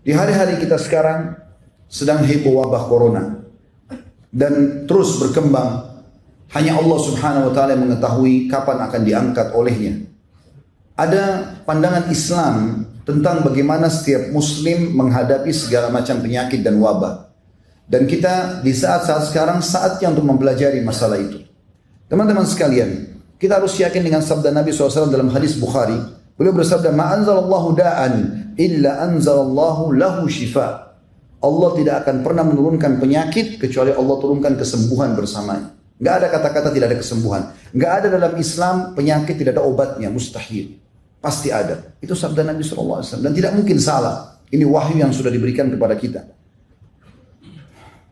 Di hari-hari kita sekarang sedang heboh wabah corona dan terus berkembang. Hanya Allah Subhanahu wa taala yang mengetahui kapan akan diangkat olehnya. Ada pandangan Islam tentang bagaimana setiap muslim menghadapi segala macam penyakit dan wabah. Dan kita di saat-saat sekarang saatnya untuk mempelajari masalah itu. Teman-teman sekalian, kita harus yakin dengan sabda Nabi SAW dalam hadis Bukhari. Beliau bersabda, "Ma anzalallahu da'an illa anzalallahu lahu shifa." Allah tidak akan pernah menurunkan penyakit kecuali Allah turunkan kesembuhan bersamanya. Enggak ada kata-kata tidak ada kesembuhan. Enggak ada dalam Islam penyakit tidak ada obatnya, mustahil. Pasti ada. Itu sabda Nabi SAW dan tidak mungkin salah. Ini wahyu yang sudah diberikan kepada kita.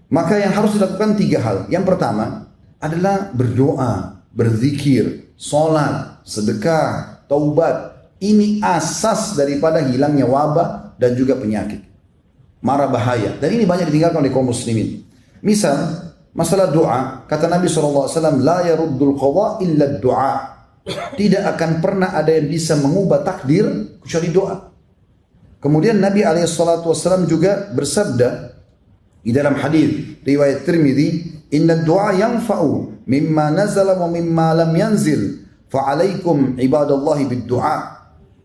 Maka yang harus dilakukan 3 hal. Yang pertama adalah berdoa, berzikir, sholat, sedekah, taubat. Ini asas daripada hilangnya wabah dan juga penyakit. Mara bahaya. Dan ini banyak ditinggalkan oleh kaum muslimin. Misal, masalah doa, kata Nabi SAW, la yaruddul qadha illa doa. Tidak akan pernah ada yang bisa mengubah takdir kecuali doa. Kemudian Nabi SAW juga bersabda di dalam hadis riwayat Tirmidzi, inna doa yanfa'u mimma nazala wa mimma lam yanzil, fa'alaikum ibadallahi bid doa.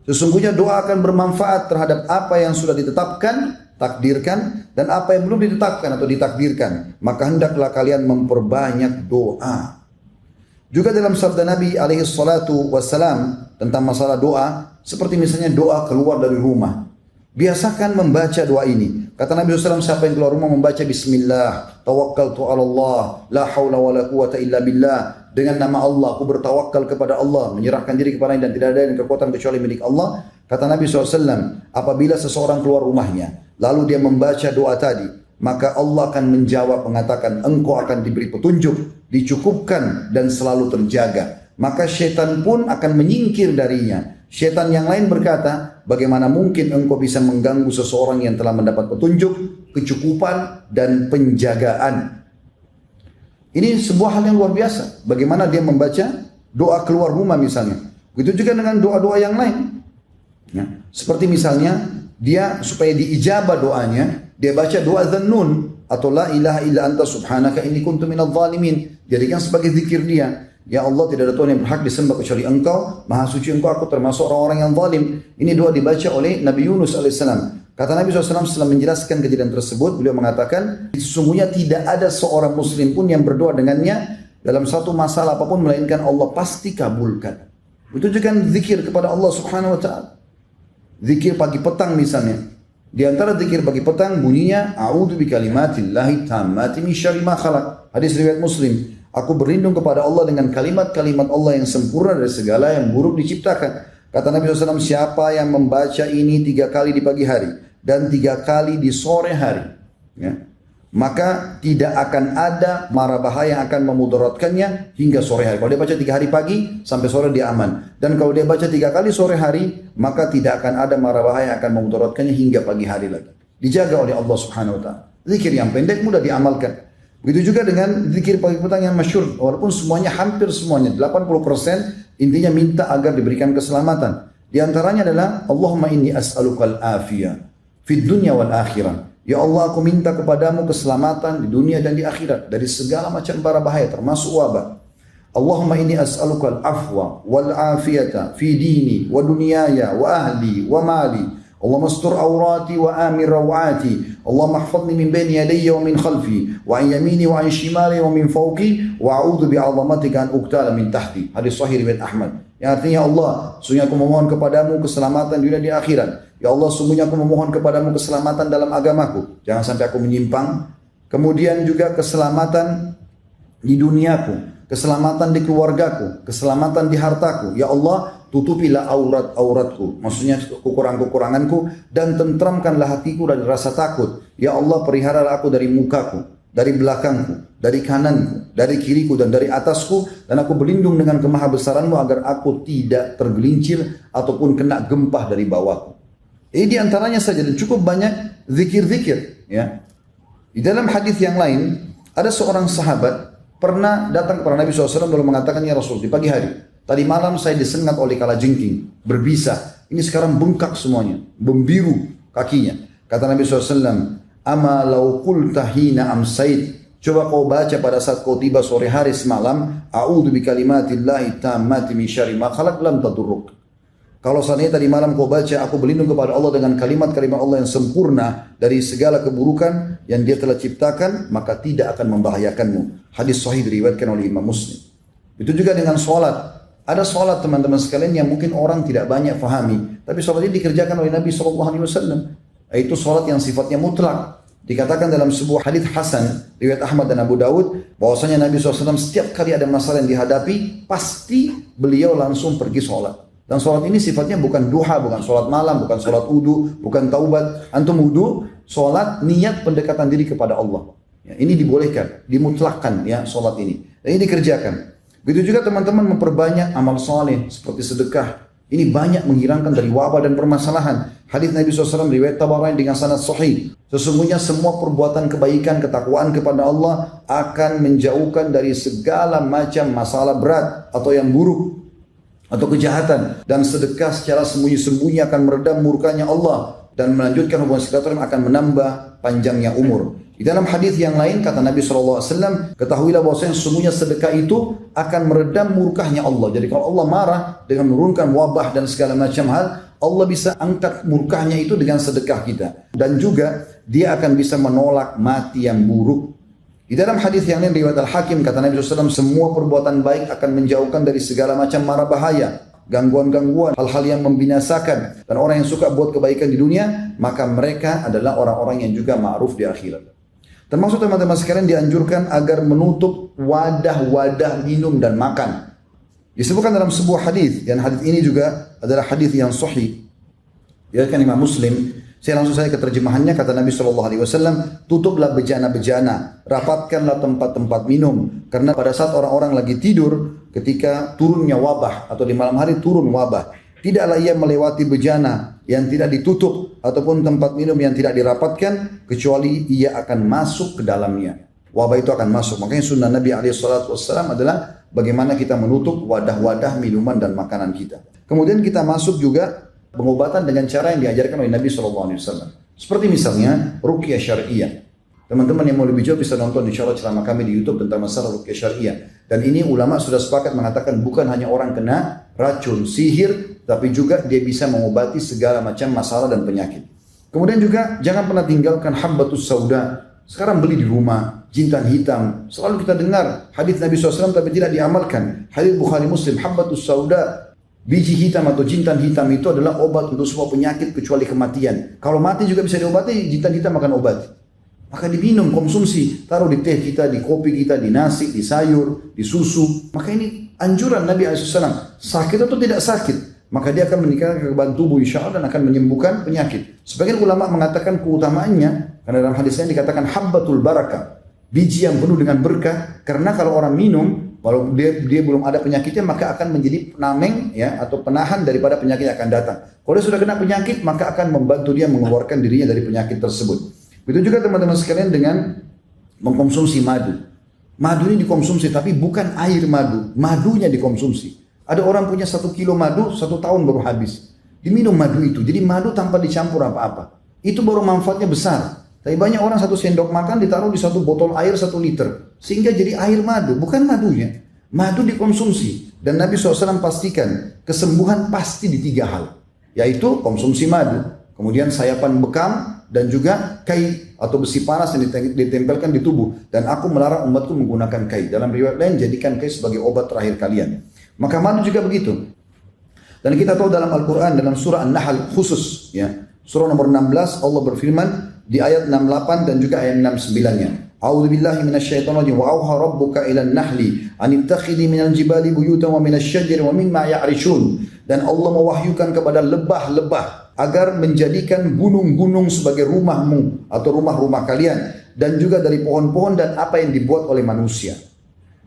Sesungguhnya doa akan bermanfaat terhadap apa yang sudah ditetapkan, takdirkan, dan apa yang belum ditetapkan atau ditakdirkan. Maka hendaklah kalian memperbanyak doa. Juga dalam sabda Nabi SAW tentang masalah doa, seperti misalnya doa keluar dari rumah. Biasakan membaca doa ini. Kata Nabi SAW, siapa yang keluar rumah membaca Bismillah, tawakkaltu ala Allah, la hawla wa la quwata illa billah. Dengan nama Allah, aku bertawakal kepada Allah, menyerahkan diri kepada-Nya dan tidak ada yang kekuatan kecuali milik Allah. Kata Nabi SAW, apabila seseorang keluar rumahnya, lalu dia membaca doa tadi, maka Allah akan menjawab mengatakan, engkau akan diberi petunjuk, dicukupkan dan selalu terjaga. Maka syaitan pun akan menyingkir darinya. Syaitan yang lain berkata, bagaimana mungkin engkau bisa mengganggu seseorang yang telah mendapat petunjuk, kecukupan dan penjagaan. Ini sebuah hal yang luar biasa. Bagaimana dia membaca doa keluar rumah misalnya. Begitu juga dengan doa-doa yang lain. Ya. Seperti misalnya dia supaya diijabah doanya, dia baca doa Dzannun atau la ilaha illa anta subhanaka inni kuntu minadh dhalimin. Jadikan sebagai zikir dia. Ya Allah, tidak ada Tuhan yang berhak disembah kecuali Engkau, Maha suci Engkau, aku termasuk orang-orang yang zalim. Ini doa dibaca oleh Nabi Yunus alaihissalam. Kata Nabi SAW setelah menjelaskan kejadian tersebut, beliau mengatakan, sesungguhnya tidak ada seorang muslim pun yang berdoa dengannya dalam satu masalah apapun, melainkan Allah pasti kabulkan. Itu juga zikir kepada Allah Subhanahu wa ta'ala. Zikir pagi petang misalnya. Di antara zikir pagi petang bunyinya, a'udzu bikalimatillahi tammati min syarri ma khalaq. Hadis riwayat Muslim. Aku berlindung kepada Allah dengan kalimat-kalimat Allah yang sempurna dari segala yang buruk diciptakan. Kata Nabi SAW, siapa yang membaca ini 3 kali di pagi hari dan 3 kali di sore hari, ya, maka tidak akan ada mara bahaya yang akan memudaratkannya hingga sore hari. Kalau dia baca 3 hari pagi sampai sore dia aman. Dan kalau dia baca 3 kali sore hari, maka tidak akan ada mara bahaya yang akan memudaratkannya hingga pagi hari lagi. Dijaga oleh Allah Subhanahu wa ta'ala. Zikir yang pendek mudah diamalkan. Begitu juga dengan zikir pagi petang yang masyhur, walaupun semuanya hampir semuanya 80% intinya minta agar diberikan keselamatan. Di antaranya adalah Allahumma inni as'alukal afiyah fid dunya wal akhirah. Ya Allah, aku minta kepadamu keselamatan di dunia dan di akhirat dari segala macam bara bahaya termasuk wabah. Allahumma inni as'alukal afwa wal afiyata fi dini wa dunyaya wa ahli wa mali. Allahumma astur awrati wa amir rawati. Allahumma ahfazni min bayni yadayya wa min khalfi wa an yamini wa an shimali wa min fawqi wa a'udzu bi'azamatika an uqtala min tahti. Hadis sahih riwayat Ahmad. Yang artinya, Allah, sungguh aku memohon kepadamu keselamatan dunia di akhirat. Ya Allah, sungguhnya aku memohon kepadamu keselamatan dalam agamaku. Jangan sampai aku menyimpang. Kemudian juga keselamatan di duniaku, keselamatan di keluargaku, keselamatan di hartaku. Ya Allah, tutupilah aurat-auratku, maksudnya kekurangan-kekuranganku, dan tentramkanlah hatiku dari rasa takut. Ya Allah, peliharalah aku dari mukaku, dari belakangku, dari kananku, dari kiriku, dan dari atasku, dan aku berlindung dengan kemahabesaranmu agar aku tidak tergelincir ataupun kena gempah dari bawahku. Ini diantaranya saja, dan cukup banyak zikir-zikir. Ya. Di dalam hadis yang lain, ada seorang sahabat pernah datang kepada Nabi SAW lalu mengatakan, ya Rasul, di pagi hari, tadi malam saya disengat oleh kalajengking, berbisa. Ini sekarang bengkak semuanya, membiru kakinya. Kata Nabi SAW, "Ama law qulta hina amsait." Coba kau baca pada saat kau tiba sore hari semalam, "A'udzu bikalimatillahi tammati min syarri ma khalaq," lam tadurruk. Kalau seandainya tadi malam kau baca, aku berlindung kepada Allah dengan kalimat-kalimat Allah yang sempurna dari segala keburukan yang Dia telah ciptakan, maka tidak akan membahayakanmu. Hadis sahih diriwayatkan oleh Imam Muslim. Itu juga dengan sholat. Ada sholat teman-teman sekalian yang mungkin orang tidak banyak fahami, tapi sholat ini dikerjakan oleh Nabi SAW. Itu sholat yang sifatnya mutlak. Dikatakan dalam sebuah hadis hasan riwayat Ahmad dan Abu Dawud bahwasanya Nabi SAW setiap kali ada masalah yang dihadapi pasti beliau langsung pergi sholat. Dan sholat ini sifatnya bukan duha, bukan sholat malam, bukan sholat wudu, bukan taubat. Antum wudu, sholat niat pendekatan diri kepada Allah. Ya, ini dibolehkan, dimutlakkan ya sholat ini. Dan ini dikerjakan. Begitu juga teman-teman memperbanyak amal soleh seperti sedekah. Ini banyak menghilangkan dari wabah dan permasalahan. Hadis Nabi SAW riwayat Tabarani dengan sanad sahih. Sesungguhnya semua perbuatan kebaikan, ketakwaan kepada Allah akan menjauhkan dari segala macam masalah berat atau yang buruk atau kejahatan, dan sedekah secara sembunyi-sembunyi akan meredam murkanya Allah dan melanjutkan hubungan silaturahim, akan menambah panjangnya umur. Di dalam hadis yang lain kata Nabi SAW, ketahuilah bahwasanya sesungguhnya sedekah itu akan meredam murkahnya Allah. Jadi kalau Allah marah dengan menurunkan wabah dan segala macam hal, Allah bisa angkat murkahnya itu dengan sedekah kita. Dan juga Dia akan bisa menolak mati yang buruk. Di dalam hadis yang lain riwayat Al-Hakim kata Nabi SAW, semua perbuatan baik akan menjauhkan dari segala macam mara bahaya, gangguan-gangguan, hal-hal yang membinasakan. Dan orang yang suka buat kebaikan di dunia, maka mereka adalah orang-orang yang juga ma'ruf di akhirat. Termasuk teman-teman sekalian dianjurkan agar menutup wadah-wadah minum dan makan. Disebutkan dalam sebuah hadis, dan hadis ini juga adalah hadis yang sahih. Ya kan Imam Muslim. Saya langsung ke terjemahannya. Kata Nabi SAW, tutuplah bejana-bejana, rapatkanlah tempat-tempat minum, karena pada saat orang-orang lagi tidur, ketika turunnya wabah atau di malam hari turun wabah, tidaklah ia melewati bejana yang tidak ditutup ataupun tempat minum yang tidak dirapatkan, kecuali ia akan masuk ke dalamnya. Wabah itu akan masuk. Makanya sunnah Nabi SAW adalah bagaimana kita menutup wadah-wadah minuman dan makanan kita. Kemudian kita masuk juga pengobatan dengan cara yang diajarkan oleh Nabi SAW. Seperti misalnya ruqyah syariah. Teman-teman yang mau lebih jauh bisa nonton insya Allah ceramah kami di YouTube tentang masalah ruqyah syariah. Dan ini ulama sudah sepakat mengatakan bukan hanya orang kena racun, sihir, tapi juga dia bisa mengobati segala macam masalah dan penyakit. Kemudian juga jangan pernah tinggalkan habbatus sauda. Sekarang beli di rumah, jintan hitam. Selalu kita dengar hadis Nabi SAW tapi tidak diamalkan. Hadis Bukhari Muslim, habbatus sauda. Biji hitam atau jintan hitam itu adalah obat untuk semua penyakit kecuali kematian. Kalau mati juga bisa diobati, jintan hitam akan obat. Maka diminum, konsumsi, taruh di teh kita, di kopi kita, di nasi, di sayur, di susu. Maka ini anjuran Nabi SAW. Sakit atau tidak sakit, maka dia akan meningkatkan kekebalan tubuh insya Allah dan akan menyembuhkan penyakit. Sebagian ulama mengatakan keutamaannya, karena dalam hadisnya dikatakan habbatul barakah, biji yang penuh dengan berkah. Karena kalau orang minum, kalau dia belum ada penyakitnya, maka akan menjadi penameng ya, atau penahan daripada penyakit yang akan datang. Kalau dia sudah kena penyakit, maka akan membantu dia mengeluarkan dirinya dari penyakit tersebut. Begitu juga teman-teman sekalian dengan mengkonsumsi madu. Madu ini dikonsumsi, tapi bukan air madu, madunya dikonsumsi. Ada orang punya 1 kilo madu, 1 tahun baru habis. Diminum madu itu, jadi madu tanpa dicampur apa-apa. Itu baru manfaatnya besar. Tapi banyak orang 1 sendok makan ditaruh di 1 botol air 1 liter. Sehingga jadi air madu, bukan madunya. Madu dikonsumsi. Dan Nabi SAW pastikan kesembuhan pasti di 3 hal. Yaitu konsumsi madu. Kemudian sayapan bekam dan juga kai atau besi panas yang ditempelkan di tubuh. Dan aku melarang umatku menggunakan kai. Dalam riwayat lain jadikan kai sebagai obat terakhir kalian. Maka madu juga begitu. Dan kita tahu dalam Al-Quran dalam surah An-Nahl khusus ya. Surah nomor 16 Allah berfirman di ayat 68 dan juga ayat 69-nya. A'udzu billahi minasyaitonir rajim wa auha rabbuka ilan nahli an ittakhidhi minal jibali buyutan wa minasy syajari wa mimma ya'rishun. Dan Allah mewahyukan kepada lebah-lebah agar menjadikan gunung-gunung sebagai rumahmu atau rumah-rumah kalian, dan juga dari pohon-pohon dan apa yang dibuat oleh manusia.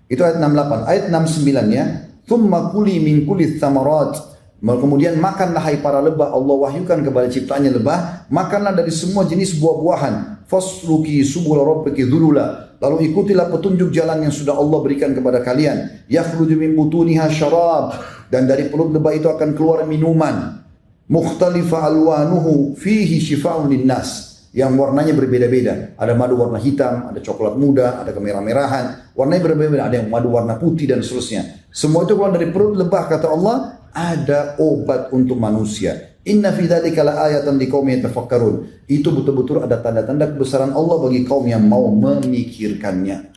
Itu ayat 68. Ayat 69-nya, "Tsumma kuli min kulli tsamarat." Kemudian makanlah hai para lebah, Allah wahyukan kepada ciptaannya lebah, makanlah dari semua jenis buah-buahan. Fasluki subul rabbiki dzulula. Lalu ikutilah petunjuk jalan yang sudah Allah berikan kepada kalian. Yakhruju min butuniha syarab. Dan dari perut lebah itu akan keluar minuman. Mukhtalifa alwanuhu fihi shifaa'un linnas. yang warnanya berbeda-beda. Ada madu warna hitam, ada coklat muda, ada kemerah-merahan. Warnanya berbeda-beda, ada yang madu warna putih dan seterusnya. Semua itu keluar dari perut lebah, kata Allah, ada obat untuk manusia. Inna fi dzalika laayatan liqaumin yatafakkarun. Itu betul-betul ada tanda-tanda kebesaran Allah bagi kaum yang mau memikirkannya.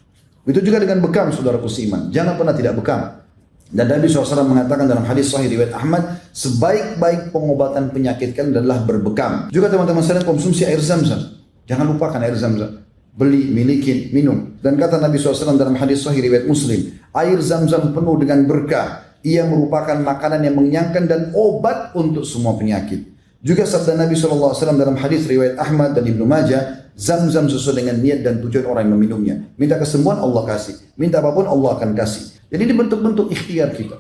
Itu juga dengan bekam, saudaraku seiman. Jangan pernah tidak bekam. Dan Nabi SAW mengatakan dalam hadis sahih riwayat Ahmad, sebaik-baik pengobatan penyakit kan adalah berbekam. Juga teman-teman sekalian, konsumsi air zam-zam. Jangan lupakan air zam-zam. Beli, milikin, minum. Dan kata Nabi SAW dalam hadis sahih riwayat Muslim, air zam-zam penuh dengan berkah. Ia merupakan makanan yang mengenyangkan dan obat untuk semua penyakit. Juga sabda Nabi SAW dalam hadis riwayat Ahmad dan Ibnu Majah, zam-zam sesuai dengan niat dan tujuan orang yang meminumnya. Minta kesembuhan, Allah kasih. Minta apapun, Allah akan kasih. Jadi ini bentuk-bentuk ikhtiar kita.